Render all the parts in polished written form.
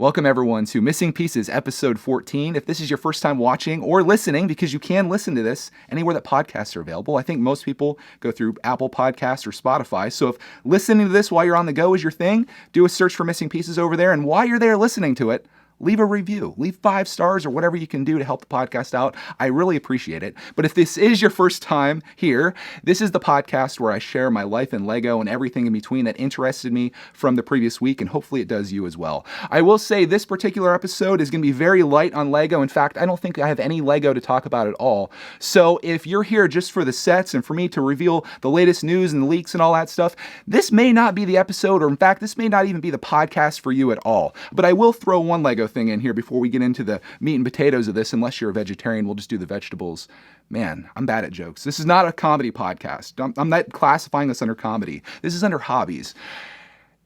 Welcome everyone to Missing Pieces episode 14. If this is your first time watching or listening, because you can listen to this anywhere that podcasts are available. I think most people go through Apple Podcasts or Spotify. So if listening to this while you're on the go is your thing, do a search for Missing Pieces over there. And while you're there listening to it, leave a review, leave 5 stars or whatever you can do to help the podcast out. I really appreciate it. But if this is your first time here, this is the podcast where I share my life in Lego and everything in between that interested me from the previous week, and hopefully it does you as well. I will say this particular episode is going to be very light on Lego. In fact, I don't think I have any Lego to talk about at all. So if you're here just for the sets and for me to reveal the latest news and the leaks and all that stuff, this may not be the episode, or in fact, this may not even be the podcast for you at all. But I will throw one Lego thing in here before we get into the meat and potatoes of this. Unless you're a vegetarian, we'll just do the vegetables. Man, I'm bad at jokes. This is not a comedy podcast. I'm not classifying this under comedy. This is under hobbies.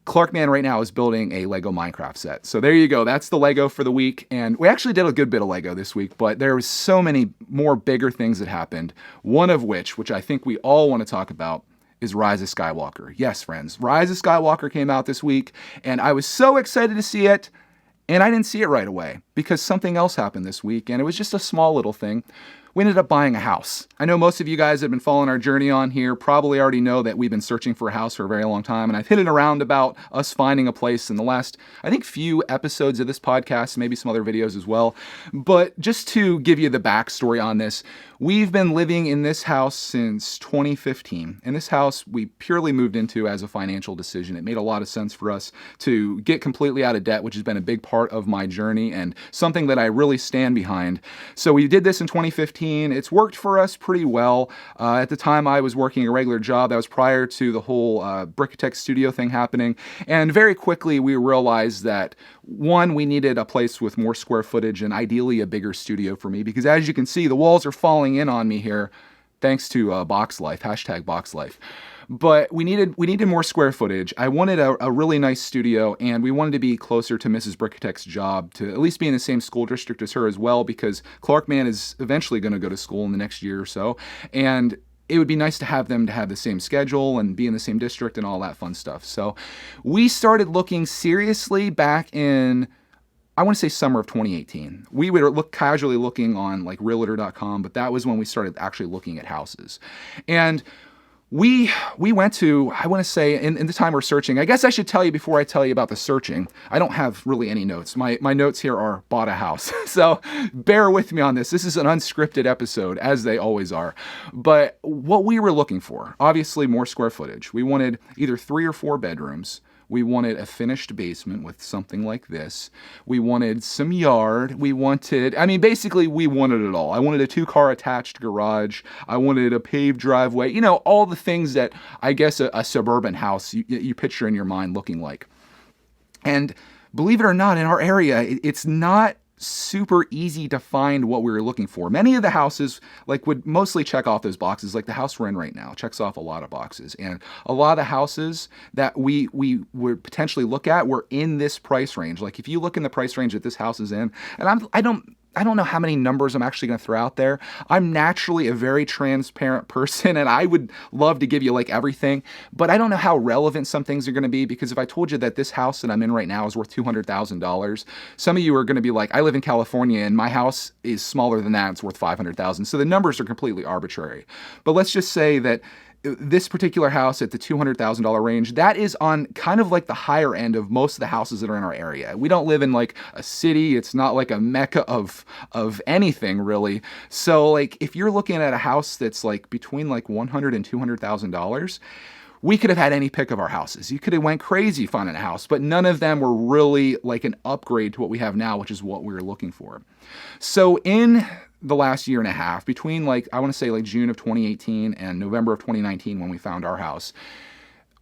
Clarkman right now is building a Lego Minecraft set. So there you go. That's the Lego for the week. And we actually did a good bit of Lego this week, but there was so many more bigger things that happened. One of which I think we all want to talk about, is Rise of Skywalker. Yes, friends. Rise of Skywalker came out this week, and I was so excited to see it. And I didn't see it right away because something else happened this week, and it was just a small little thing. We ended up buying a house. I know most of you guys that have been following our journey on here probably already know that we've been searching for a house for a very long time, and I've hit it around about us finding a place in the last, I think, few episodes of this podcast, maybe some other videos as well. But just to give you the backstory on this, we've been living in this house since 2015. And this house we purely moved into as a financial decision. It made a lot of sense for us to get completely out of debt, which has been a big part of my journey and something that I really stand behind. So we did this in 2015. It's worked for us pretty well. At the time, I was working a regular job. That was prior to the whole brickitect studio thing happening. And very quickly, we realized that, one, we needed a place with more square footage and ideally a bigger studio for me, because as you can see, the walls are falling in on me here, thanks to Box Life, hashtag Box Life. But we needed more square footage. I wanted a really nice studio, and we wanted to be closer to Mrs. Brickitect's job, to at least be in the same school district as her as well, because Clarkman is eventually going to go to school in the next year or so, and it would be nice to have them to have the same schedule and be in the same district and all that fun stuff. So we started looking seriously back in, I want to say, summer of 2018. We would look casually looking on like realtor.com, but that was when we started actually looking at houses. And we went to, I want to say, in the time we're searching, I guess I should tell you before I tell you about the searching, I don't have really any notes. My notes here are bought a house. So bear with me on this. This is an unscripted episode, as they always are. But what we were looking for, obviously more square footage. We wanted either 3 or 4 bedrooms. We wanted a finished basement with something like this. We wanted some yard. Basically we wanted it all. I wanted a 2-car attached garage. I wanted a paved driveway. You know, all the things that I guess a suburban house you picture in your mind looking like. And believe it or not, in our area, it's not super easy to find what we were looking for. Many of the houses would mostly check off those boxes. Like the house we're in right now checks off a lot of boxes, and a lot of the houses that we would potentially look at were in this price range. Like if you look in the price range that this house is in, and I don't know how many numbers I'm actually going to throw out there. I'm naturally a very transparent person, and I would love to give you everything, but I don't know how relevant some things are going to be, because if I told you that this house that I'm in right now is worth $200,000, some of you are going to be like, I live in California and my house is smaller than that. It's worth $500,000. So the numbers are completely arbitrary. But let's just say that this particular house at the $200,000 range, that is on kind of like the higher end of most of the houses that are in our area. We don't live in like a city. It's not like a mecca of anything really. So if you're looking at a house that's between $100,000 and $200,000, we could have had any pick of our houses. You could have went crazy finding a house, but none of them were really an upgrade to what we have now, which is what we were looking for. So in the last year and a half, between I want to say June of 2018 and November of 2019 when we found our house,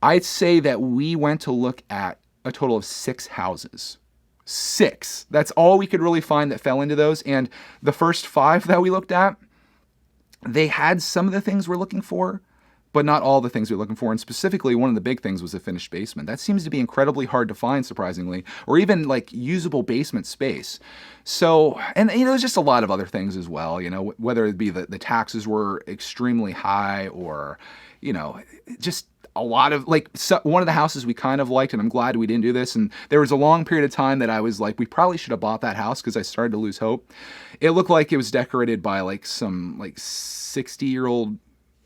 I'd say that we went to look at a total of 6 houses. 6. That's all we could really find that fell into those. And the first 5 that we looked at, they had some of the things we're looking for, but not all the things we're looking for. And specifically, one of the big things was a finished basement. That seems to be incredibly hard to find, surprisingly, or even usable basement space. So, and there's just a lot of other things as well, whether it be the taxes were extremely high, or, just a lot of like one of the houses we kind of liked, and I'm glad we didn't do this. And there was a long period of time that I was like, we probably should have bought that house because I started to lose hope. It looked like it was decorated by like some like 60-year-old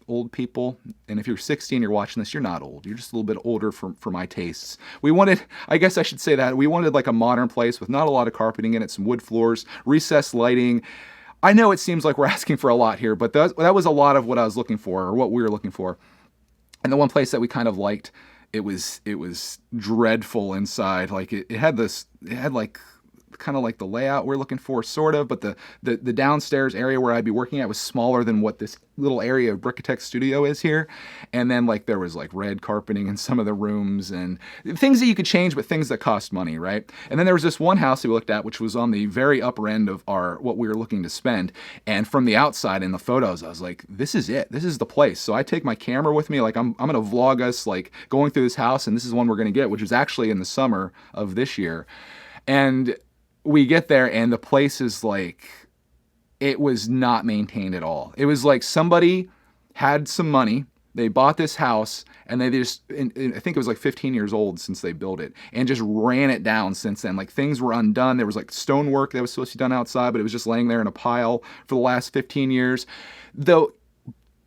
old people. And if you're 60 and you're watching this, you're not old. You're just a little bit older for my tastes. We wanted, I guess I should say that, we wanted like a modern place with not a lot of carpeting in it, some wood floors, recessed lighting. I know it seems like we're asking for a lot here, but that was a lot of what I was looking for, or what we were looking for. And the one place that we kind of liked, it was dreadful inside. Like it had like kind of like the layout we're looking for, sort of, but the downstairs area where I'd be working at was smaller than what this little area of brickitect studio is here. And then like there was like red carpeting in some of the rooms and things that you could change, but things that cost money, right? And then there was this one house that we looked at, which was on the very upper end of what we were looking to spend. And from the outside in the photos, I was like, this is it. This is the place. So I take my camera with me. Like I'm going to vlog us like going through this house, and this is one we're going to get, which was actually in the summer of this year. And we get there and the place is like, it was not maintained at all. It was like somebody had some money, they bought this house, and they just, and I think it was like 15 years old since they built it, and just ran it down since then. Like things were undone. There was like stonework that was supposed to be done outside, but it was just laying there in a pile for the last 15 years. Though,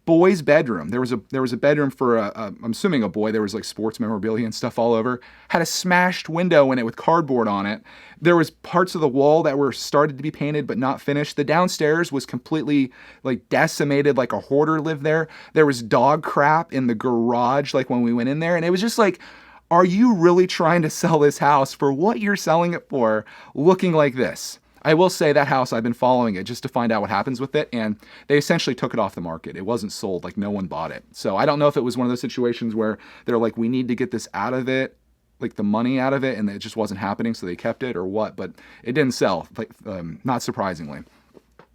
boy's bedroom. There was a bedroom for I'm assuming a boy. There was like sports memorabilia and stuff all over. Had a smashed window in it with cardboard on it. There was parts of the wall that were started to be painted but not finished. The downstairs was completely like decimated, like a hoarder lived there. There was dog crap in the garage like when we went in there, and it was just like, are you really trying to sell this house for what you're selling it for looking like this? I will say that house, I've been following it just to find out what happens with it, and they essentially took it off the market. It wasn't sold, like no one bought it. So I don't know if it was one of those situations where they're like, we need to get this out of it, like the money out of it, and it just wasn't happening, so they kept it, or what, but it didn't sell, like not surprisingly.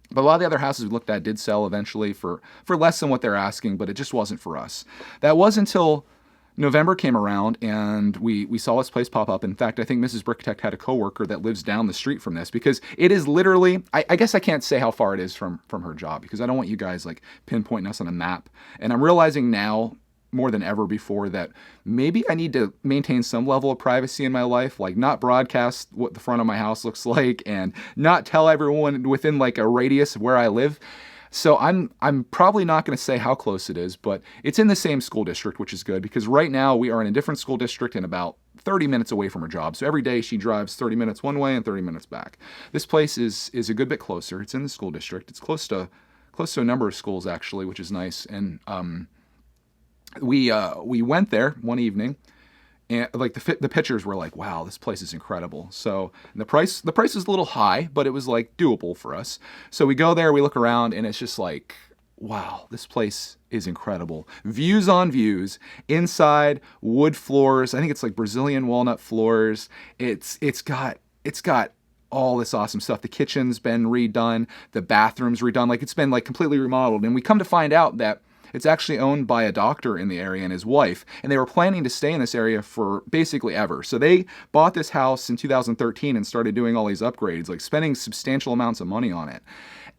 But a lot of the other houses we looked at did sell eventually for less than what they're asking, but it just wasn't for us. That was until November came around and we saw this place pop up. In fact, I think Mrs. Brickitect had a coworker that lives down the street from this, because it is literally, I guess I can't say how far it is from her job, because I don't want you guys like pinpointing us on a map. And I'm realizing now more than ever before that maybe I need to maintain some level of privacy in my life, like not broadcast what the front of my house looks like and not tell everyone within like a radius of where I live. So I'm probably not going to say how close it is, but it's in the same school district, which is good, because right now we are in a different school district and about 30 minutes away from her job. So every day she drives 30 minutes one way and 30 minutes back. This place is a good bit closer. It's in the school district. It's close to a number of schools actually, which is nice. And we went there one evening. And like the pictures were like, wow, this place is incredible. So the price is a little high, but it was like doable for us. So we go there, we look around, and it's just like, wow, this place is incredible. Views on views. Inside, wood floors. I think it's like Brazilian walnut floors. It's got all this awesome stuff. The kitchen's been redone. The bathroom's redone. Like it's been like completely remodeled. And we come to find out that it's actually owned by a doctor in the area and his wife, and they were planning to stay in this area for basically ever. So they bought this house in 2013 and started doing all these upgrades, like spending substantial amounts of money on it.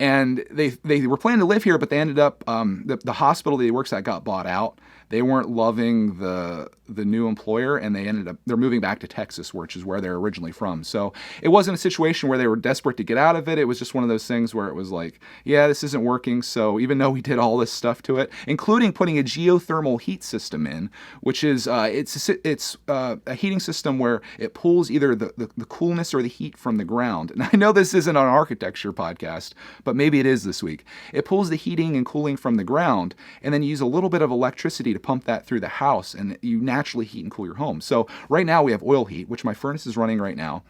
And they were planning to live here, but they ended up, the hospital that he works at got bought out. They weren't loving the new employer, and they're moving back to Texas, which is where they're originally from. So it wasn't a situation where they were desperate to get out of it. It was just one of those things where it was like, yeah, this isn't working. So even though we did all this stuff to it, including putting a geothermal heat system in, which is it's a heating system where it pulls either the coolness or the heat from the ground. And I know this isn't an architecture podcast, but maybe it is this week. It pulls the heating and cooling from the ground, and then you use a little bit of electricity to pump that through the house, and you naturally heat and cool your home. So right now we have oil heat, which my furnace is running right now,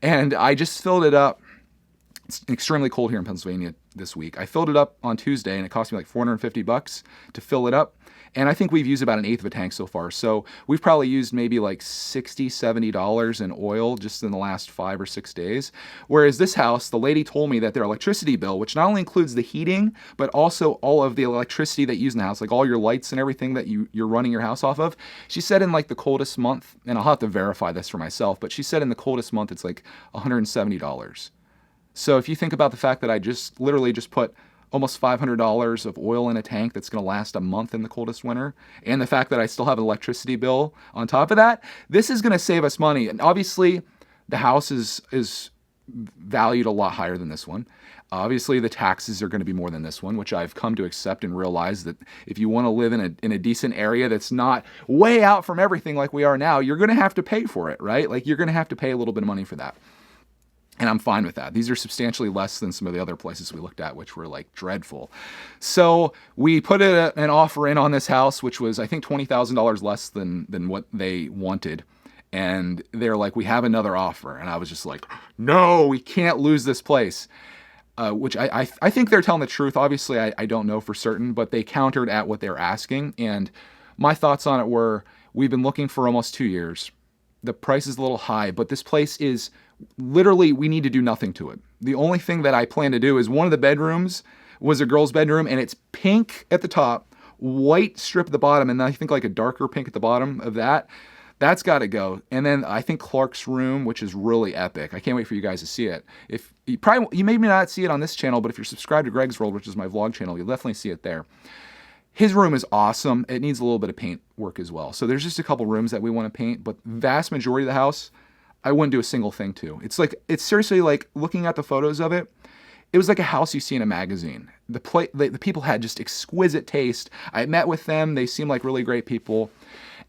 and I just filled it up. It's extremely cold here in Pennsylvania this week. I filled it up on Tuesday, and it cost me like $450 to fill it up. And I think we've used about an eighth of a tank so far. So we've probably used maybe like $60, $70 in oil just in the last 5 or 6 days. Whereas this house, the lady told me that their electricity bill, which not only includes the heating, but also all of the electricity that you use in the house, like all your lights and everything that you're running your house off of, she said in like the coldest month, and I'll have to verify this for myself, but she said in the coldest month it's like $170. So if you think about the fact that I just literally just put almost $500 of oil in a tank that's going to last a month in the coldest winter, and the fact that I still have an electricity bill on top of that, this is going to save us money. And obviously, the house is valued a lot higher than this one. Obviously, the taxes are going to be more than this one, which I've come to accept and realize that if you want to live in a decent area that's not way out from everything like we are now, you're going to have to pay for it, right? Like, you're going to have to pay a little bit of money for that. And I'm fine with that. These are substantially less than some of the other places we looked at, which were like dreadful. So we put an offer in on this house, which was, I think, $20,000 less than what they wanted. And they're like, we have another offer. And I was just like, no, we can't lose this place. Which I think they're telling the truth. Obviously, I don't know for certain, but they countered at what they're asking. And my thoughts on it were, we've been looking for almost 2 years. The price is a little high, but this place is literally, we need to do nothing to it. The only thing that I plan to do is one of the bedrooms was a girl's bedroom, and it's pink at the top, white strip at the bottom, and I think like a darker pink at the bottom of that. That's got to go. And then I think Clark's room, which is really epic. I can't wait for you guys to see it. If you may not see it on this channel, but if you're subscribed to Greg's World, which is my vlog channel, you'll definitely see it there. His room is awesome. It needs a little bit of paint work as well. So there's just a couple rooms that we want to paint, but vast majority of the house, I wouldn't do a single thing to. It's seriously like looking at the photos of it. It was like a house you see in a magazine. The people had just exquisite taste. I met with them. They seemed like really great people,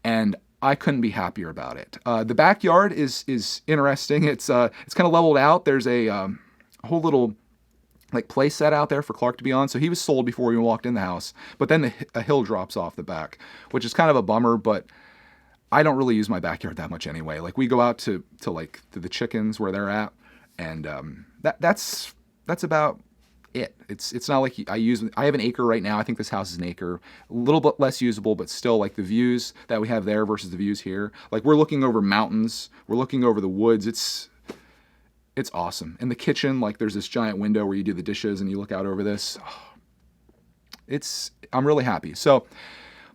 and I couldn't be happier about it. The backyard is interesting. It's kind of leveled out. There's a whole little like play set out there for Clark to be on. So he was sold before we walked in the house. But then a hill drops off the back, which is kind of a bummer. But I don't really use my backyard that much anyway. Like, we go out to the chickens where they're at, and that's about it. It's not like I have an acre right now. I think this house is an acre, a little bit less usable, but still, like, the views that we have there versus the views here. Like, we're looking over mountains, we're looking over the woods. It's awesome. In the kitchen, like, there's this giant window where you do the dishes and you look out over this. I'm really happy. So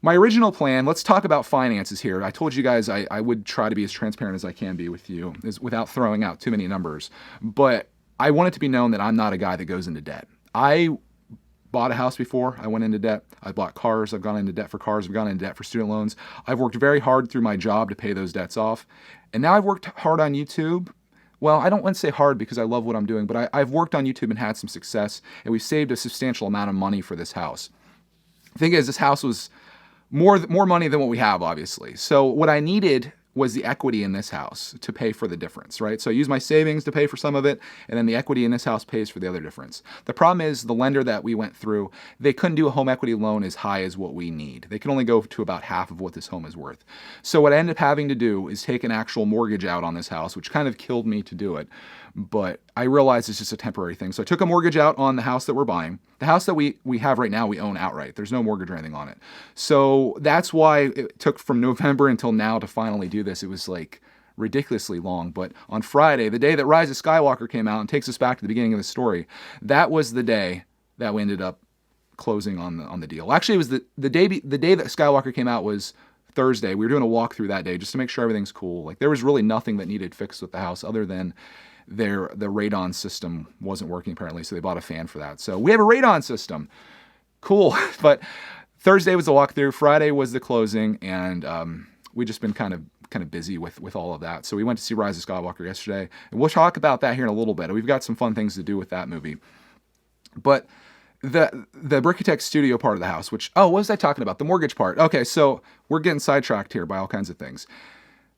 my original plan, let's talk about finances here. I told you guys I would try to be as transparent as I can be with you, without throwing out too many numbers. But I want it to be known that I'm not a guy that goes into debt. I bought a house before I went into debt. I bought cars. I've gone into debt for cars. I've gone into debt for student loans. I've worked very hard through my job to pay those debts off. And now I've worked hard on YouTube. Well, I don't want to say hard because I love what I'm doing, but I've worked on YouTube and had some success, and we've saved a substantial amount of money for this house. The thing is, this house was more money than what we have, obviously. So what I needed was the equity in this house to pay for the difference, right? So I use my savings to pay for some of it, and then the equity in this house pays for the other difference. The problem is the lender that we went through, they couldn't do a home equity loan as high as what we need. They can only go to about half of what this home is worth. So what I ended up having to do is take an actual mortgage out on this house, which kind of killed me to do it. But I realized it's just a temporary thing. So I took a mortgage out on the house that we're buying. The house that we have right now, we own outright. There's no mortgage or anything on it. So that's why it took from November until now to finally do this. It was like ridiculously long. But on Friday, the day that Rise of Skywalker came out and takes us back to the beginning of the story, that was the day that we ended up closing on the deal. Actually, it was the day that Skywalker came out was Thursday. We were doing a walkthrough that day just to make sure everything's cool. Like, there was really nothing that needed fixed with the house other than the radon system wasn't working apparently, so they bought a fan for that. So we have a radon system. Cool. But Thursday was the walkthrough, Friday was the closing, and we just been kind of busy with all of that. So we went to see Rise of Skywalker yesterday, and we'll talk about that here in a little bit. We've got some fun things to do with that movie. But the brickitect studio part of the house, what was I talking about? The mortgage part. Okay, so we're getting sidetracked here by all kinds of things.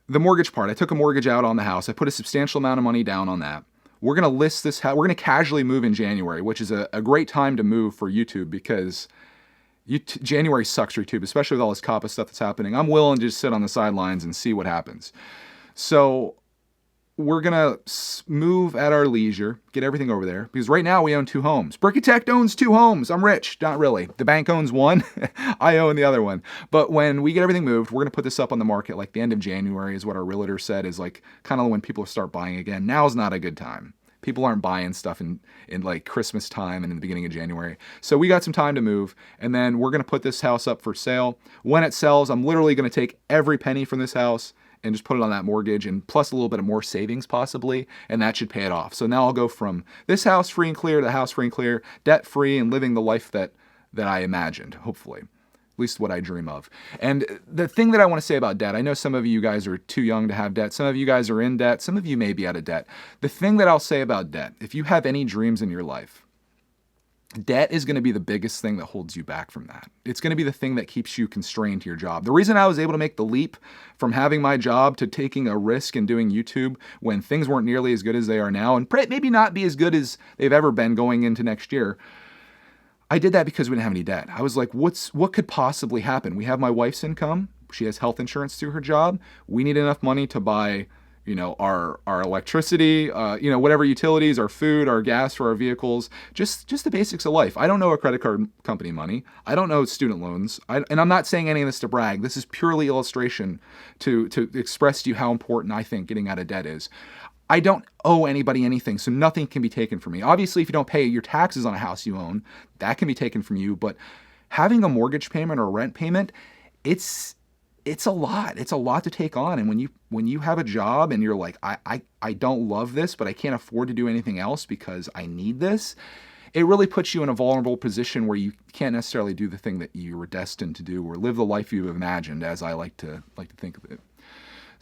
The mortgage part, I took a mortgage out on the house. I put a substantial amount of money down on that. We're going to list this house. We're going to casually move in January, which is a great time to move for YouTube because January sucks for YouTube, especially with all this COPPA stuff that's happening. I'm willing to just sit on the sidelines and see what happens. So we're going to move at our leisure, get everything over there, because right now we own 2 homes. Brickitect owns 2 homes. I'm rich. Not really. The bank owns 1. I own the other one. But when we get everything moved, we're going to put this up on the market like the end of January is what our realtor said is like kind of when people start buying again. Now's not a good time. People aren't buying stuff in like Christmas time and in the beginning of January. So we got some time to move, and then we're going to put this house up for sale. When it sells, I'm literally going to take every penny from this house and just put it on that mortgage, and plus a little bit of more savings possibly, and that should pay it off. So now I'll go from this house free and clear to the house free and clear, debt free, and living the life that I imagined, hopefully. At least what I dream of. And the thing that I want to say about debt, I know some of you guys are too young to have debt. Some of you guys are in debt. Some of you may be out of debt. The thing that I'll say about debt, if you have any dreams in your life, debt is going to be the biggest thing that holds you back from that. It's going to be the thing that keeps you constrained to your job. The reason I was able to make the leap from having my job to taking a risk and doing YouTube when things weren't nearly as good as they are now, and maybe not be as good as they've ever been going into next year, I did that because we didn't have any debt. I was like, what could possibly happen? We have my wife's income. She has health insurance through her job. We need enough money to buy, our electricity, whatever utilities, our food, our gas for our vehicles, just the basics of life. I don't know a credit card company money. I don't know student loans. And I'm not saying any of this to brag. This is purely illustration to express to you how important I think getting out of debt is. I don't owe anybody anything, so nothing can be taken from me. Obviously, if you don't pay your taxes on a house you own, that can be taken from you. But having a mortgage payment or a rent payment, it's a lot. It's a lot to take on. And when you have a job and you're like, I don't love this, but I can't afford to do anything else because I need this, it really puts you in a vulnerable position where you can't necessarily do the thing that you were destined to do or live the life you've imagined, as I like to think of it.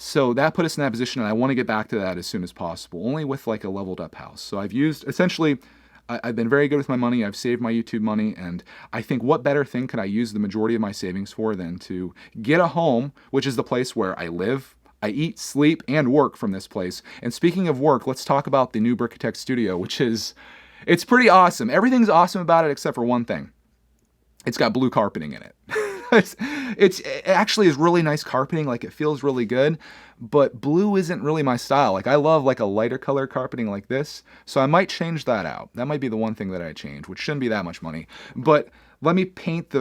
So that put us in that position, and I want to get back to that as soon as possible, only with like a leveled up house. So I've been very good with my money. I've saved my YouTube money, and I think what better thing could I use the majority of my savings for than to get a home, which is the place where I live, I eat, sleep, and work from this place. And speaking of work, let's talk about the new Brickitect studio, it's pretty awesome. Everything's awesome about it except for one thing. It's got blue carpeting in it. It actually is really nice carpeting, like it feels really good, but blue isn't really my style. Like I love like a lighter color carpeting like this, so I might change that out. That might be the one thing that I change, which shouldn't be that much money. But let me paint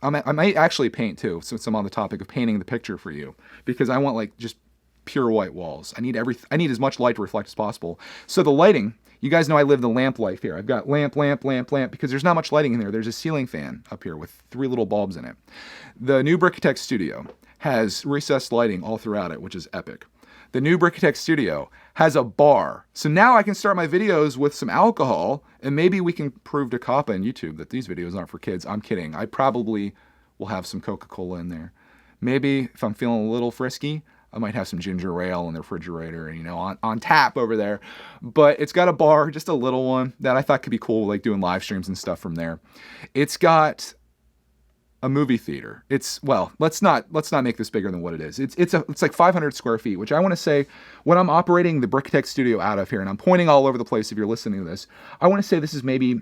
I might actually paint too, since I'm on the topic of painting the picture for you, because I want like just pure white walls. I need as much light to reflect as possible. So the lighting, you guys know I live the lamp life here. I've got lamp, because there's not much lighting in there. There's a ceiling fan up here with 3 little bulbs in it. The new Brickitect studio has recessed lighting all throughout it, which is epic. The new Brickitect studio has a bar. So now I can start my videos with some alcohol, and maybe we can prove to Kappa and YouTube that these videos aren't for kids. I'm kidding. I probably will have some Coca-Cola in there. Maybe if I'm feeling a little frisky, I might have some ginger ale in the refrigerator, on tap over there. But it's got a bar, just a little one, that I thought could be cool, like doing live streams and stuff from there. It's got a movie theater. Let's not make this bigger than what it is. It's like 500 square feet, which I want to say, when I'm operating the Brickitect studio out of here, and I'm pointing all over the place if you're listening to this, I want to say this is maybe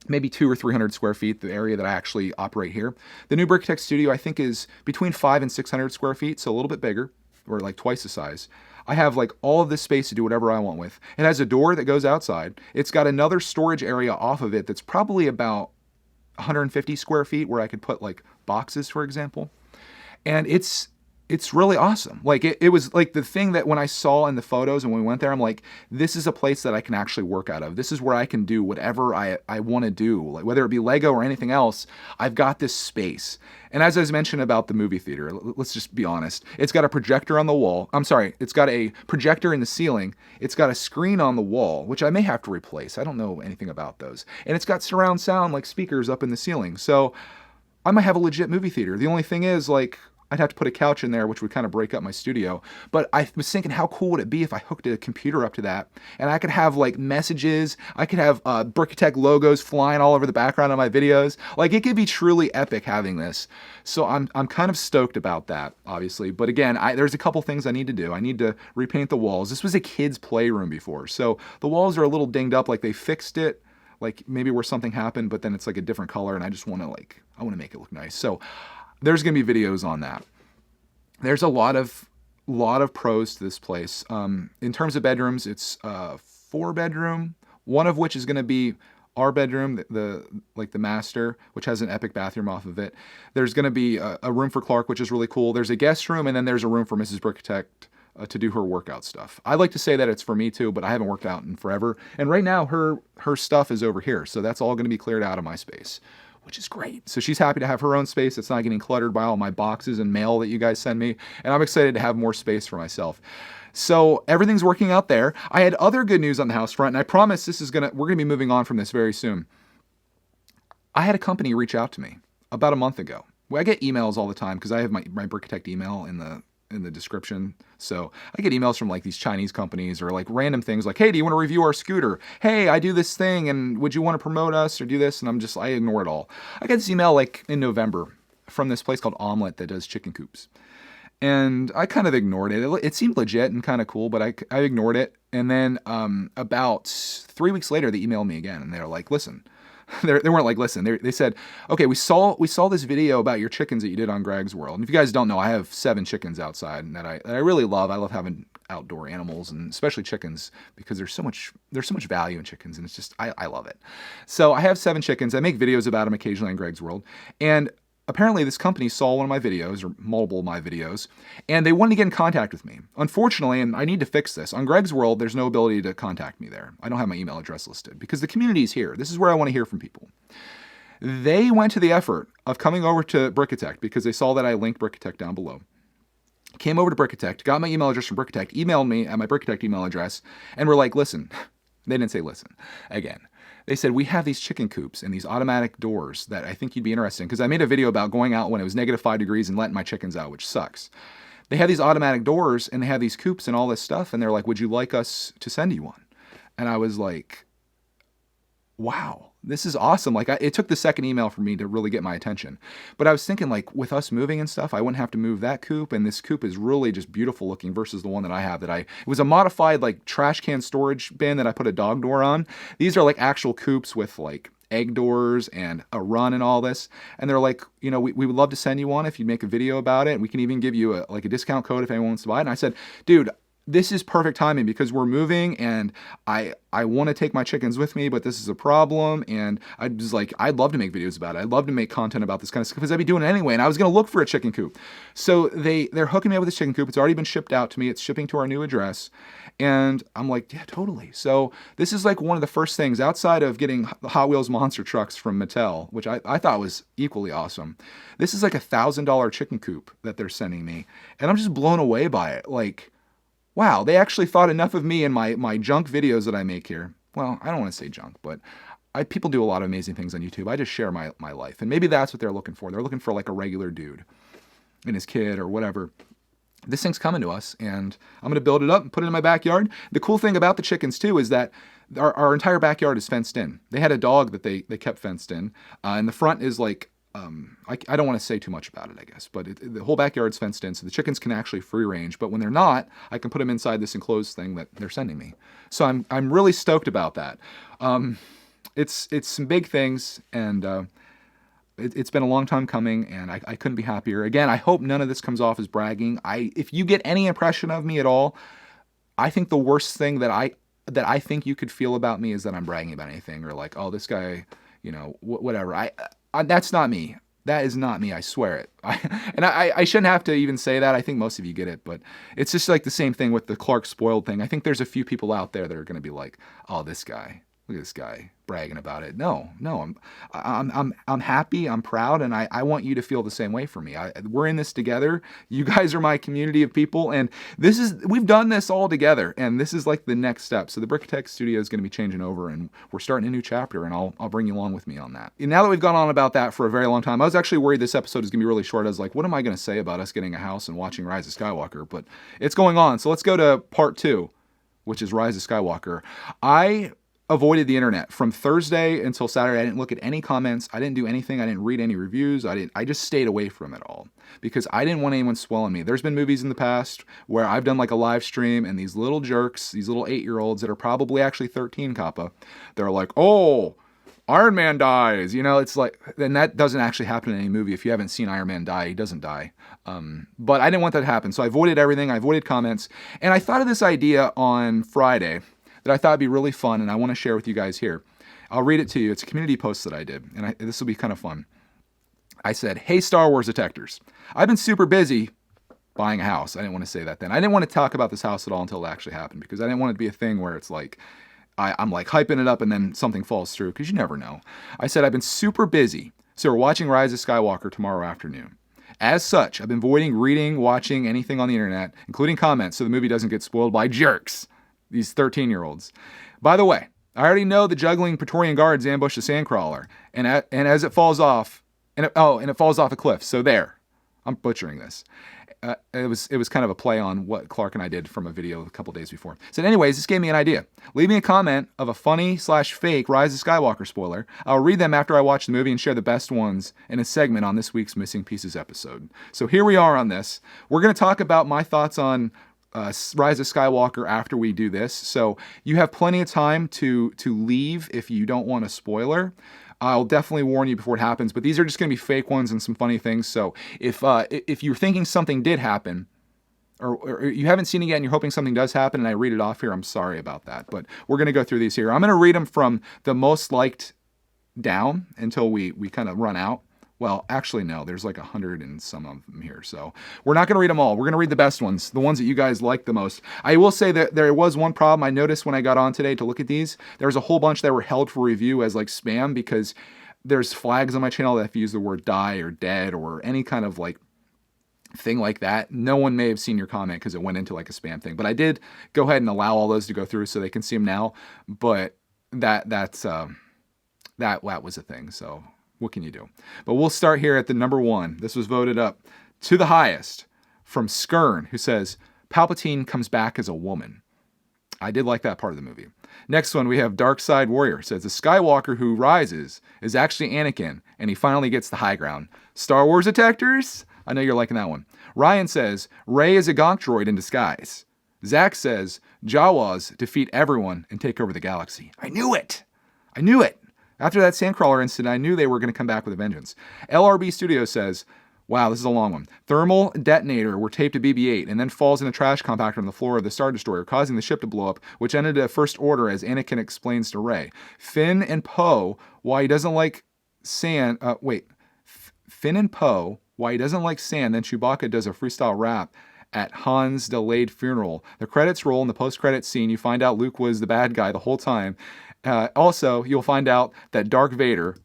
200 or 300 square feet, the area that I actually operate here. The new Brickitect studio, I think, is between 500 and 600 square feet, so a little bit bigger, or like twice the size. I have like all of this space to do whatever I want with. It has a door that goes outside. It's got another storage area off of it that's probably about 150 square feet where I could put like boxes, for example. And it's really awesome. Like it was like the thing that when I saw in the photos and when we went there, I'm like, this is a place that I can actually work out of. This is where I can do whatever I want to do. Like whether it be Lego or anything else, I've got this space. And as I was mentioned about the movie theater, let's just be honest. It's got a projector on the wall. It's got a projector in the ceiling. It's got a screen on the wall, which I may have to replace. I don't know anything about those. And it's got surround sound like speakers up in the ceiling. So I might have a legit movie theater. The only thing is like, I'd have to put a couch in there, which would kind of break up my studio. But I was thinking, how cool would it be if I hooked a computer up to that, and I could have like messages, I could have Brickitect logos flying all over the background of my videos. Like it could be truly epic having this. So I'm kind of stoked about that, obviously. But again, there's a couple things I need to do. I need to repaint the walls. This was a kid's playroom before, so the walls are a little dinged up. Like they fixed it, like maybe where something happened, but then it's like a different color, and I just want to make it look nice. So there's going to be videos on that. There's a lot of pros to this place. In terms of bedrooms, it's 4-bedroom, one of which is going to be our bedroom, the master, which has an epic bathroom off of it. There's going to be a room for Clark, which is really cool. There's a guest room, and then there's a room for Mrs. Brickitect to do her workout stuff. I like to say that it's for me too, but I haven't worked out in forever. And right now her stuff is over here, so that's all going to be cleared out of my space, which is great. So she's happy to have her own space. It's not getting cluttered by all my boxes and mail that you guys send me. And I'm excited to have more space for myself. So everything's working out there. I had other good news on the house front, and I promise we're going to be moving on from this very soon. I had a company reach out to me about a month ago. Well, I get emails all the time because I have my brickitect email in the description. So I get emails from like these Chinese companies or like random things like, hey, do you want to review our scooter? Hey, I do this thing and would you want to promote us or do this? And I ignore it all. I got this email like in November from this place called Omelette that does chicken coops. And I kind of ignored it. It seemed legit and kind of cool, but I ignored it. And then about 3 weeks later, they emailed me again and they're like, listen. They weren't like, listen, they said, okay, we saw this video about your chickens that you did on Greg's World. And if you guys don't know, I have 7 chickens outside and that I really love. I love having outdoor animals and especially chickens because there's so much value in chickens and it's just, I love it. So I have 7 chickens. I make videos about them occasionally on Greg's World. And apparently this company saw one of my videos or multiple of my videos and they wanted to get in contact with me. Unfortunately, and I need to fix this, on Greg's World, there's no ability to contact me there. I don't have my email address listed because the community is here. This is where I want to hear from people. They went to the effort of coming over to Brickitect because they saw that I linked Brickitect down below. Came over to Brickitect, got my email address from Brickitect, emailed me at my Brickitect email address, and were like, listen. They didn't say listen. Again. They said, we have these chicken coops and these automatic doors that I think you'd be interested in. Because I made a video about going out when it was -5 degrees and letting my chickens out, which sucks. They have these automatic doors and they have these coops and all this stuff. And they're like, would you like us to send you one? And I was like, wow, this is awesome. Like it took the second email for me to really get my attention. But I was thinking like with us moving and stuff, I wouldn't have to move that coop. And this coop is really just beautiful looking versus the one that I have it was a modified like trash can storage bin that I put a dog door on. These are like actual coops with like egg doors and a run and all this. And they're like, we would love to send you one if you make a video about it. And we can even give you a discount code if anyone wants to buy it. And I said, dude, this is perfect timing because we're moving and I want to take my chickens with me, but this is a problem. And I was like, I'd love to make videos about it. I'd love to make content about this kind of stuff because I'd be doing it anyway. And I was going to look for a chicken coop. So they're hooking me up with this chicken coop. It's already been shipped out to me. It's shipping to our new address. And I'm like, yeah, totally. So this is like one of the first things outside of getting the Hot Wheels monster trucks from Mattel, which I thought was equally awesome. This is like $1,000 chicken coop that they're sending me. And I'm just blown away by it. Like, wow, they actually thought enough of me and my junk videos that I make here. Well, I don't want to say junk, but people do a lot of amazing things on YouTube. I just share my life. And maybe that's what they're looking for. They're looking for like a regular dude and his kid or whatever. This thing's coming to us, and I'm going to build it up and put it in my backyard. The cool thing about the chickens, too, is that our entire backyard is fenced in. They had a dog that they kept fenced in. And the front is like, I don't want to say too much about it, I guess, but the whole backyard's fenced in, so the chickens can actually free range. But when they're not, I can put them inside this enclosed thing that they're sending me. So I'm really stoked about that. It's some big things, and it's been a long time coming, and I couldn't be happier. Again, I hope none of this comes off as bragging. If you get any impression of me at all, I think the worst thing that I think you could feel about me is that I'm bragging about anything or like, oh, this guy, whatever. That's not me. That is not me. I swear it. I shouldn't have to even say that. I think most of you get it, but it's just like the same thing with the Clark spoiled thing. I think there's a few people out there that are going to be like, oh, this guy. Look at this guy bragging about it. No, I'm happy. I'm proud, and I want you to feel the same way for me. We're in this together. You guys are my community of people, and we've done this all together, and this is like the next step. So the brickitect studio is going to be changing over, and we're starting a new chapter, and I'll bring you along with me on that. And now that we've gone on about that for a very long time, I was actually worried this episode is going to be really short. I was like, what am I going to say about us getting a house and watching Rise of Skywalker? But it's going on. So let's go to part 2, which is Rise of Skywalker. I avoided the internet from Thursday until Saturday. I didn't look at any comments. I didn't do anything. I didn't read any reviews. I just stayed away from it all because I didn't want anyone swelling me. There's been movies in the past where I've done like a live stream and these little jerks, these little 8-year-olds that are probably actually 13 kappa, they're like, oh, Iron Man dies. It's like, and that doesn't actually happen in any movie. If you haven't seen Iron Man die, he doesn't die. But I didn't want that to happen. So I avoided everything. I avoided comments. And I thought of this idea on Friday that I thought would be really fun, and I want to share with you guys here. I'll read it to you. It's a community post that I did, and this will be kind of fun. I said, hey, Star Wars detectors. I've been super busy buying a house. I didn't want to say that then. I didn't want to talk about this house at all until it actually happened, because I didn't want it to be a thing where it's like, I'm like hyping it up and then something falls through, because you never know. I said, I've been super busy So we're watching Rise of Skywalker tomorrow afternoon. As such, I've been avoiding reading, watching anything on the internet, including comments, so the movie doesn't get spoiled by jerks, these 13-year-olds. By the way, I already know the juggling Praetorian guards ambush the sandcrawler, and as it falls off, and it falls off a cliff. So there, I'm butchering this. It was kind of a play on what Clark and I did from a video a couple days before. So anyways, this gave me an idea. Leave me a comment of a funny/fake Rise of Skywalker spoiler. I'll read them after I watch the movie and share the best ones in a segment on this week's Missing Pieces episode. So here we are on this. We're going to talk about my thoughts on Rise of Skywalker after we do this. So you have plenty of time to leave if you don't want a spoiler. I'll definitely warn you before it happens, but these are just going to be fake ones and some funny things. So if you're thinking something did happen, or you haven't seen it yet and you're hoping something does happen and I read it off here, I'm sorry about that. But we're going to go through these here. I'm going to read them from the most liked down until we kind of run out. Well, actually, no, there's like 100 and some of them here. So we're not going to read them all. We're going to read the best ones, the ones that you guys like the most. I will say that there was one problem I noticed when I got on today to look at these. There was a whole bunch that were held for review as like spam because there's flags on my channel that if you use the word die or dead or any kind of like thing like that, no one may have seen your comment because it went into like a spam thing. But I did go ahead and allow all those to go through so they can see them now. But that was a thing. So what can you do? But we'll start here at the number one. This was voted up to the highest from Skern, who says, Palpatine comes back as a woman. I did like that part of the movie. Next one, we have Dark Side Warrior. Says, the Skywalker who rises is actually Anakin, and he finally gets the high ground. Star Wars detectors? I know you're liking that one. Ryan says, Rey is a gonk droid in disguise. Zach says, Jawas defeat everyone and take over the galaxy. I knew it! I knew it! After that Sandcrawler incident, I knew they were going to come back with a vengeance. LRB Studios says, wow, this is a long one. Thermal detonator were taped to BB-8 and then falls in a trash compactor on the floor of the Star Destroyer, causing the ship to blow up, which ended a First Order as Anakin explains to Rey. Finn and Poe, why he doesn't like sand... Finn and Poe, why he doesn't like sand, then Chewbacca does a freestyle rap at Han's delayed funeral. The credits roll in the post-credits scene. You find out Luke was the bad guy the whole time. Also, you'll find out that Darth Vader,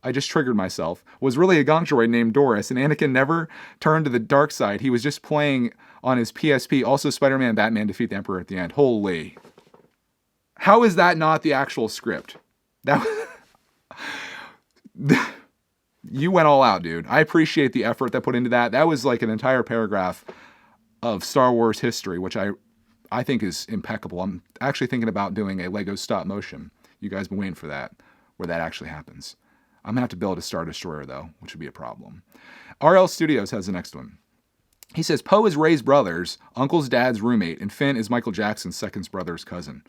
I just triggered myself, was really a gonk droid named Doris, and Anakin never turned to the dark side. He was just playing on his PSP. Also, Spider-Man and Batman defeat the Emperor at the end. Holy. How is that not the actual script? You went all out, dude. I appreciate the effort that put into that. That was like an entire paragraph of Star Wars history, which I think is impeccable. I'm actually thinking about doing a Lego stop motion. You guys been waiting for that, where that actually happens. I'm going to have to build a Star Destroyer, though, which would be a problem. RL Studios has the next one. He says, Poe is Rey's brother's uncle's dad's roommate, and Finn is Michael Jackson's second brother's cousin.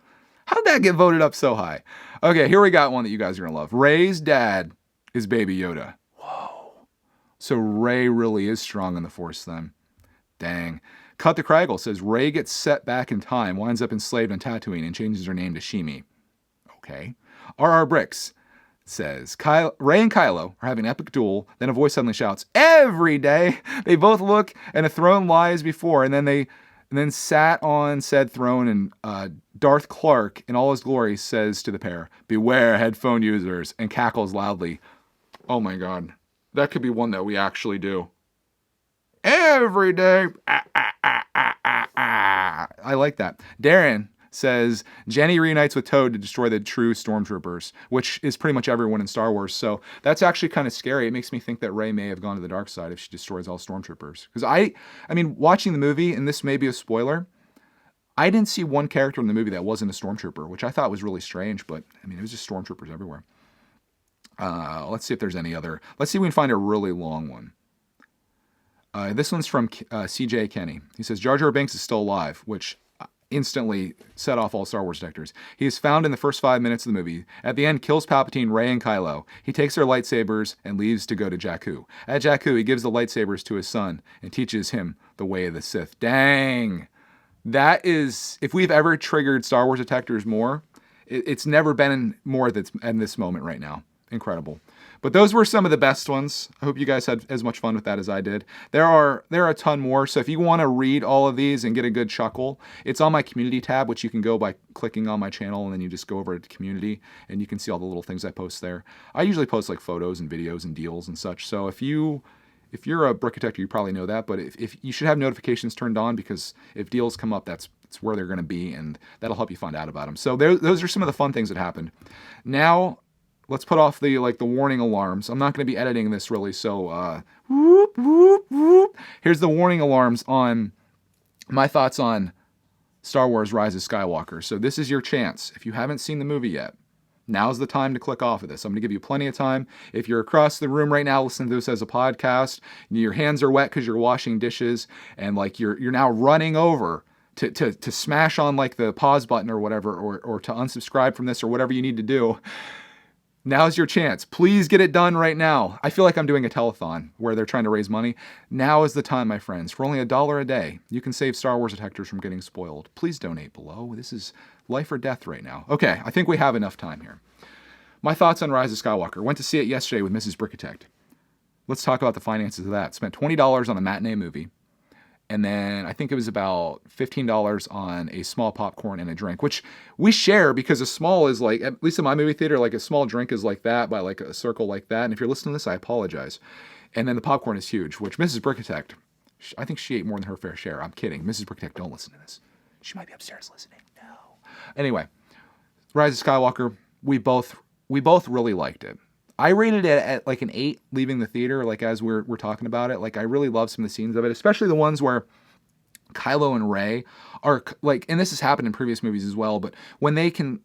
How did that get voted up so high? Okay, here we got one that you guys are going to love. Rey's dad is Baby Yoda. Whoa. So Rey really is strong in the Force, then. Dang. Cut the Craggle says, Rey gets set back in time, winds up enslaved on Tatooine, and changes her name to Shimi. Okay. RR Bricks says, Rey and Kylo are having an epic duel, then a voice suddenly shouts, every day! They both look, and a throne lies before, and then sat on said throne, and Darth Clark, in all his glory, says to the pair, beware headphone users, and cackles loudly. Oh my god. That could be one that we actually do. Every day! I like that. Darren says, Jenny reunites with Toad to destroy the true stormtroopers, which is pretty much everyone in Star Wars. So that's actually kind of scary. It makes me think that Rey may have gone to the dark side if she destroys all stormtroopers. Because I mean, watching the movie, and this may be a spoiler, I didn't see one character in the movie that wasn't a stormtrooper, which I thought was really strange, but I mean, it was just stormtroopers everywhere. Let's see if there's any other. Let's see if we can find a really long one. This one's from CJ Kenny. He says, Jar Jar Binks is still alive, which instantly set off all Star Wars detectors. He is found in the first 5 minutes of the movie. At the end, kills Palpatine, Rey, and Kylo. He takes their lightsabers and leaves to go to Jakku. At Jakku, he gives the lightsabers to his son and teaches him the way of the Sith. Dang! That is, if we've ever triggered Star Wars detectors more, it's never been more that's in this moment right now. incredible. But those were some of the best ones. I hope you guys had as much fun with that as I did. There are a ton more. So if you want to read all of these and get a good chuckle, it's on my community tab, which you can go by clicking on my channel, and then you just go over to community and you can see all the little things I post there. I usually post like photos and videos and deals and such. So if you're a brickitecter, you probably know that, but if you should have notifications turned on, because if deals come up, that's where they're going to be, and that'll help you find out about them. So those are some of the fun things that happened. Now, let's put off the warning alarms. I'm not going to be editing this really, so whoop, whoop, whoop. Here's the warning alarms on my thoughts on Star Wars Rise of Skywalker. So this is your chance. If you haven't seen the movie yet, now's the time to click off of this. I'm going to give you plenty of time. If you're across the room right now listening to this as a podcast, your hands are wet because you're washing dishes, and you're now running over to smash on the pause button or whatever, or to unsubscribe from this or whatever you need to do, now's your chance. Please get it done right now. I feel like I'm doing a telethon where they're trying to raise money. Now is the time, my friends. For only $1 a day, you can save Star Wars detectors from getting spoiled. Please donate below. This is life or death right now. Okay, I think we have enough time here. My thoughts on Rise of Skywalker. Went to see it yesterday with Mrs. Brickitect. Let's talk about the finances of that. Spent $20 on a matinee movie. And then I think it was about $15 on a small popcorn and a drink, which we share because a small is at least in my movie theater, a small drink is like that by a circle like that. And if you're listening to this, I apologize. And then the popcorn is huge, which Mrs. Brickitect, I think she ate more than her fair share. I'm kidding. Mrs. Brickitect, don't listen to this. She might be upstairs listening. No. Anyway, Rise of Skywalker, we both really liked it. I rated it at an 8 leaving the theater, as we're talking about it. I really love some of the scenes of it, especially the ones where Kylo and Rey are and this has happened in previous movies as well, but when they can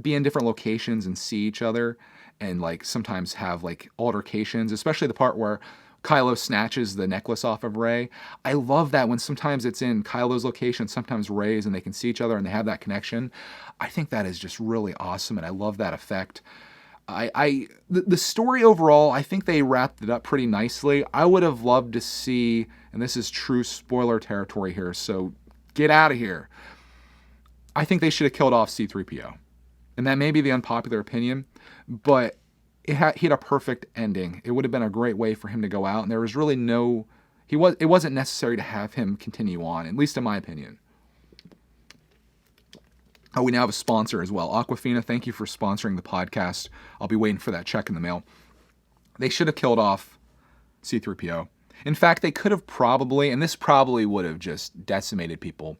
be in different locations and see each other and sometimes have altercations, especially the part where Kylo snatches the necklace off of Rey. I love that when sometimes it's in Kylo's location, sometimes Rey's, and they can see each other and they have that connection. I think that is just really awesome, and I love that effect. The story overall, I think they wrapped it up pretty nicely. I would have loved to see, and this is true spoiler territory here, so get out of here. I think they should have killed off C-3PO. And that may be the unpopular opinion, but he had a perfect ending. It would have been a great way for him to go out, and there was really it wasn't necessary to have him continue on, at least in my opinion. Oh, we now have a sponsor as well. Aquafina, thank you for sponsoring the podcast. I'll be waiting for that check in the mail. They should have killed off C-3PO. In fact, they could have probably, and this probably would have just decimated people,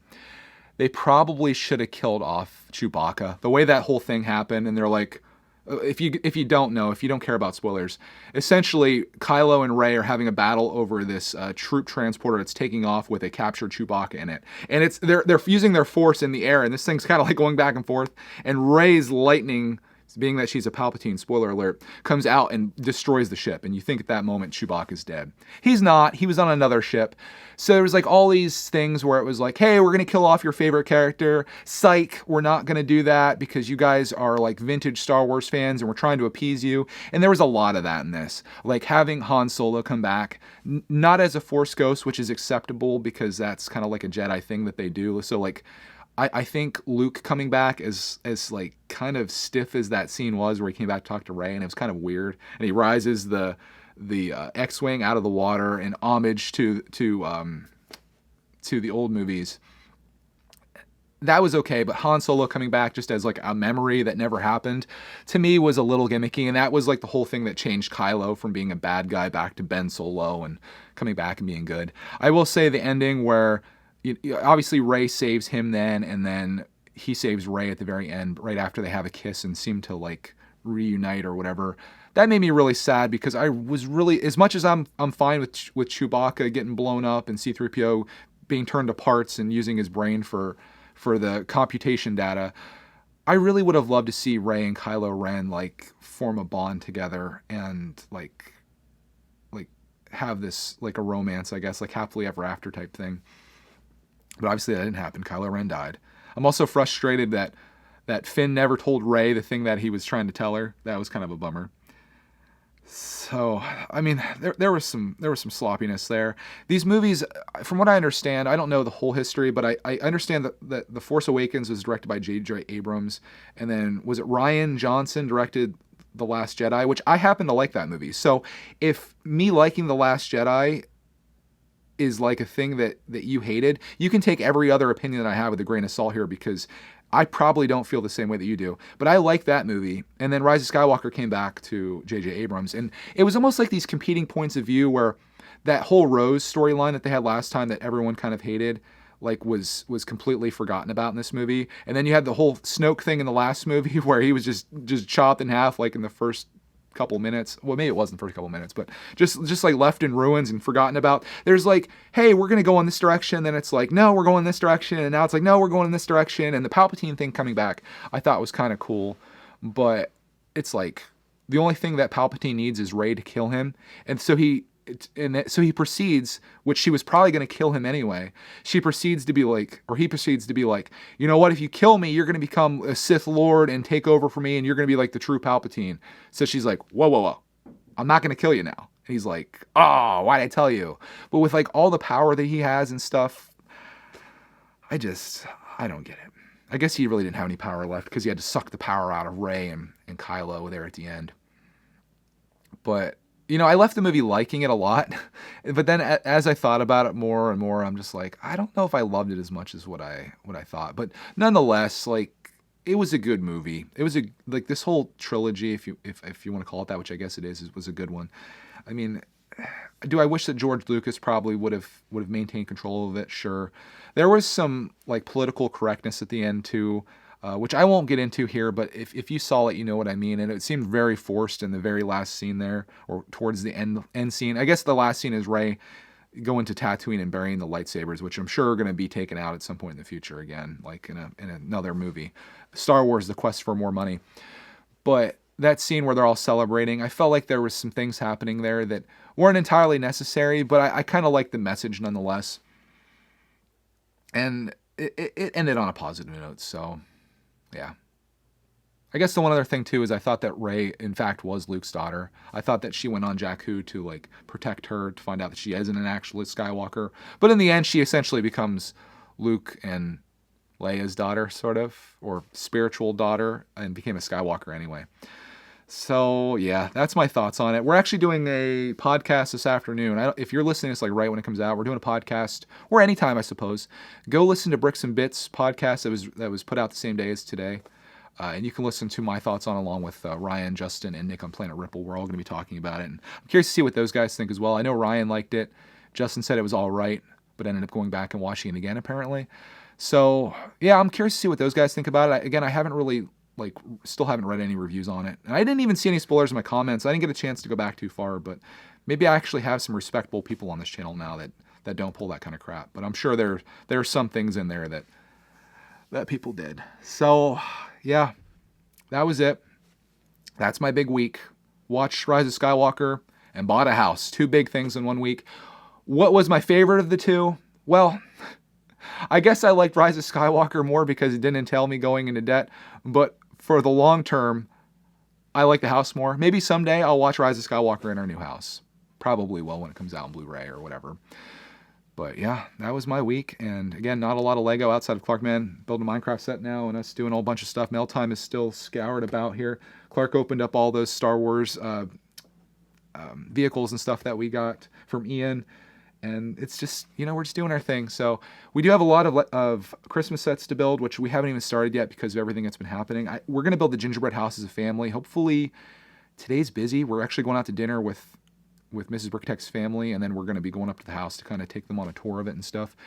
they probably should have killed off Chewbacca. The way that whole thing happened, and they're if you don't know, if you don't care about spoilers, essentially Kylo and Rey are having a battle over this troop transporter that's taking off with a captured Chewbacca in it, and they're using their force in the air, and this thing's kind of going back and forth, and Rey's lightning, being that she's a Palpatine, spoiler alert, comes out and destroys the ship, and you think at that moment Chewbacca's dead. He's not. He was on another ship. So there was all these things where it was hey, we're going to kill off your favorite character. Psych, we're not going to do that because you guys are vintage Star Wars fans and we're trying to appease you. And there was a lot of that in this. Having Han Solo come back, not as a Force ghost, which is acceptable because that's kind of a Jedi thing that they do. So I think Luke coming back as kind of stiff as that scene was where he came back to talk to Rey, and it was kind of weird. And he rises the X-wing out of the water in homage to the old movies. That was okay, but Han Solo coming back just as a memory that never happened, to me was a little gimmicky, and that was the whole thing that changed Kylo from being a bad guy back to Ben Solo and coming back and being good. I will say the ending where obviously Rey saves him then, and then he saves Rey at the very end, right after they have a kiss and seem to reunite or whatever. That made me really sad because I was really, as much as I'm fine with Chewbacca getting blown up and C-3PO being turned to parts and using his brain for the computation data, I really would have loved to see Rey and Kylo Ren form a bond together and have this a romance, I guess, happily ever after type thing. But obviously that didn't happen. Kylo Ren died. I'm also frustrated that Finn never told Rey the thing that he was trying to tell her. That was kind of a bummer. So, I mean, there was some sloppiness there. These movies, from what I understand, I don't know the whole history, but I understand that The Force Awakens was directed by J.J. Abrams, and then was it Rian Johnson directed The Last Jedi, which I happen to like that movie. So if me liking The Last Jedi is like a thing that you hated, you can take every other opinion that I have with a grain of salt here, because I probably don't feel the same way that you do. But I like that movie. And then Rise of Skywalker came back to J.J. Abrams. And it was almost like these competing points of view, where that whole Rose storyline that they had last time that everyone kind of hated, like was completely forgotten about in this movie. And then you had the whole Snoke thing in the last movie where he was just chopped in half like in the first couple minutes. Well, maybe it wasn't the first couple minutes, but just like left in ruins and forgotten about. There's like, hey, we're going to go in this direction. Then it's like, no, we're going this direction. And now it's like, no, we're going in this direction. And the Palpatine thing coming back, I thought was kind of cool. But it's like, the only thing that Palpatine needs is Rey to kill him. And so he proceeds, which she was probably going to kill him anyway. He proceeds to be like, you know what? If you kill me, you're going to become a Sith Lord and take over for me, and you're going to be like the true Palpatine. So she's like, whoa. I'm not going to kill you now. And he's like, oh, why'd I tell you? But with like all the power that he has and stuff, I don't get it. I guess he really didn't have any power left because he had to suck the power out of Rey and Kylo there at the end. But I left the movie liking it a lot, but then as I thought about it more and more, I'm just like, I don't know if I loved it as much as what I thought. But nonetheless, like, it was a good movie. It was like this whole trilogy, if you want to call it that, which I guess it is, was a good one. I mean, do I wish that George Lucas probably would have maintained control of it? Sure. There was some like political correctness at the end too. Which I won't get into here, but if you saw it, you know what I mean. And it seemed very forced in the very last scene there, or towards the end scene. I guess the last scene is Rey going to Tatooine and burying the lightsabers, which I'm sure are going to be taken out at some point in the future again, like in another movie. Star Wars: The Quest for More Money. But that scene where they're all celebrating, I felt like there was some things happening there that weren't entirely necessary, but I kind of liked the message nonetheless. And it ended on a positive note, so... yeah. I guess the one other thing too is I thought that Rey in fact was Luke's daughter. I thought that she went on Jakku to like protect her, to find out that she isn't an actual Skywalker. But in the end, she essentially becomes Luke and Leia's daughter, sort of, or spiritual daughter, and became a Skywalker anyway. So yeah, that's my thoughts on it. We're actually doing a podcast this afternoon. If you're listening, it's like right when it comes out. We're doing a podcast, or anytime, I suppose. Go listen to Bricks and Bits podcast that was put out the same day as today. And you can listen to my thoughts on along with Ryan, Justin, and Nick on Planet Ripple. We're all going to be talking about it. And I'm curious to see what those guys think as well. I know Ryan liked it. Justin said it was all right, but ended up going back and watching it again, apparently. So yeah, I'm curious to see what those guys think about it. I haven't really... still haven't read any reviews on it. And I didn't even see any spoilers in my comments. I didn't get a chance to go back too far, but maybe I actually have some respectable people on this channel now that don't pull that kind of crap. But I'm sure there are some things in there that people did. So, yeah, that was it. That's my big week. Watched Rise of Skywalker and bought a house. 2 big things in 1 week. What was my favorite of the two? Well, I guess I liked Rise of Skywalker more because it didn't entail me going into debt, but for the long term, I like the house more. Maybe someday I'll watch Rise of Skywalker in our new house. Probably will when it comes out on Blu-ray or whatever. But yeah, that was my week. And again, not a lot of Lego outside of Clarkman building a Minecraft set now and us doing a whole bunch of stuff. Mail time is still scoured about here. Clark opened up all those Star Wars vehicles and stuff that we got from Ian. And it's just, we're just doing our thing. So we do have a lot of Christmas sets to build, which we haven't even started yet because of everything that's been happening. We're going to build the gingerbread house as a family. Hopefully today's busy. We're actually going out to dinner with Mrs. Brickitect's family, and then we're going to be going up to the house to kind of take them on a tour of it and stuff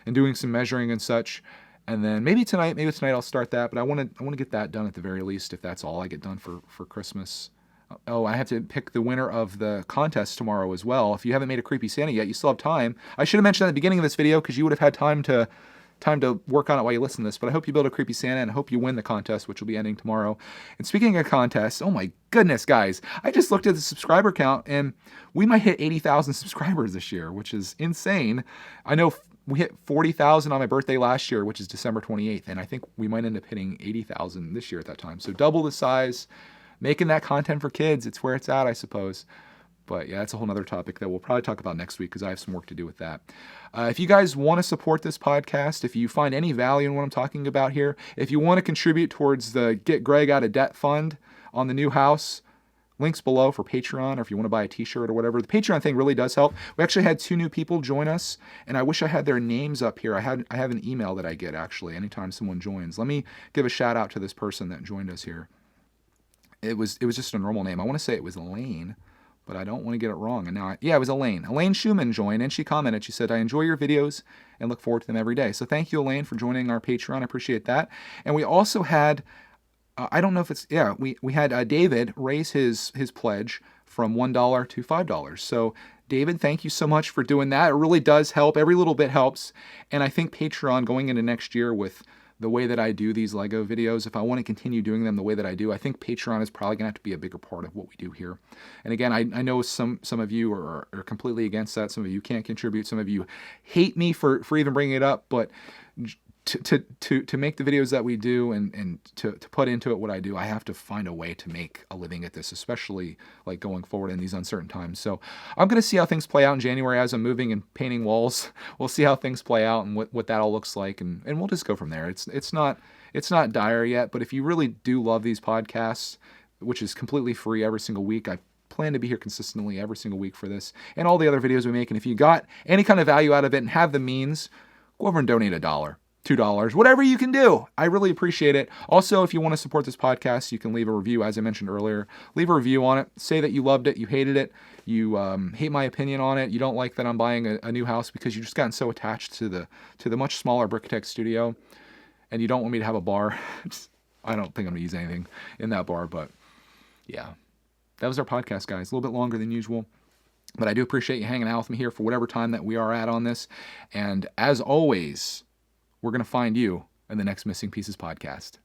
and doing some measuring and such. And then maybe tonight I'll start that, but I want to get that done at the very least if that's all I get done for Christmas. Oh, I have to pick the winner of the contest tomorrow as well. If you haven't made a Creepy Santa yet, you still have time. I should have mentioned at the beginning of this video because you would have had time to work on it while you listen to this. But I hope you build a Creepy Santa and I hope you win the contest, which will be ending tomorrow. And speaking of contests, oh my goodness, guys. I just looked at the subscriber count and we might hit 80,000 subscribers this year, which is insane. I know we hit 40,000 on my birthday last year, which is December 28th. And I think we might end up hitting 80,000 this year at that time. So double the size. Making that content for kids, it's where it's at, I suppose. But yeah, that's a whole nother topic that we'll probably talk about next week because I have some work to do with that. If you guys want to support this podcast, if you find any value in what I'm talking about here, if you want to contribute towards the Get Greg Out of Debt fund on the new house, links below for Patreon, or if you want to buy a t-shirt or whatever. The Patreon thing really does help. We actually had 2 new people join us, and I wish I had their names up here. I have an email that I get, actually, anytime someone joins. Let me give a shout out to this person that joined us here. It was just a normal name. I want to say it was Elaine, but I don't want to get it wrong. And now, it was Elaine. Elaine Schumann joined, and she commented. She said, "I enjoy your videos and look forward to them every day." So thank you, Elaine, for joining our Patreon. I appreciate that. And we also had, I don't know if it's, we had David raise his pledge from $1 to $5. So David, thank you so much for doing that. It really does help. Every little bit helps. And I think Patreon going into next year with the way that I do these Lego videos, if I want to continue doing them the way that I do, I think Patreon is probably going to have to be a bigger part of what we do here. And again, I know some of you are completely against that. Some of you can't contribute. Some of you hate me for even bringing it up. But to make the videos that we do and to put into it what I do, I have to find a way to make a living at this, especially like going forward in these uncertain times. So I'm going to see how things play out in January as I'm moving and painting walls. We'll see how things play out and what that all looks like, and we'll just go from there. It's not dire yet, but if you really do love these podcasts, which is completely free every single week, I plan to be here consistently every single week for this and all the other videos we make. And if you got any kind of value out of it and have the means, go over and donate $1. $2, whatever you can do. I really appreciate it. Also, if you want to support this podcast, you can leave a review, as I mentioned earlier. Leave a review on it. Say that you loved it, you hated it, you hate my opinion on it, you don't like that I'm buying a new house because you've just gotten so attached to the much smaller brickitect studio, and you don't want me to have a bar. I don't think I'm going to use anything in that bar, but yeah. That was our podcast, guys. A little bit longer than usual. But I do appreciate you hanging out with me here for whatever time that we are at on this. And as always, we're going to find you in the next Missing Pieces podcast.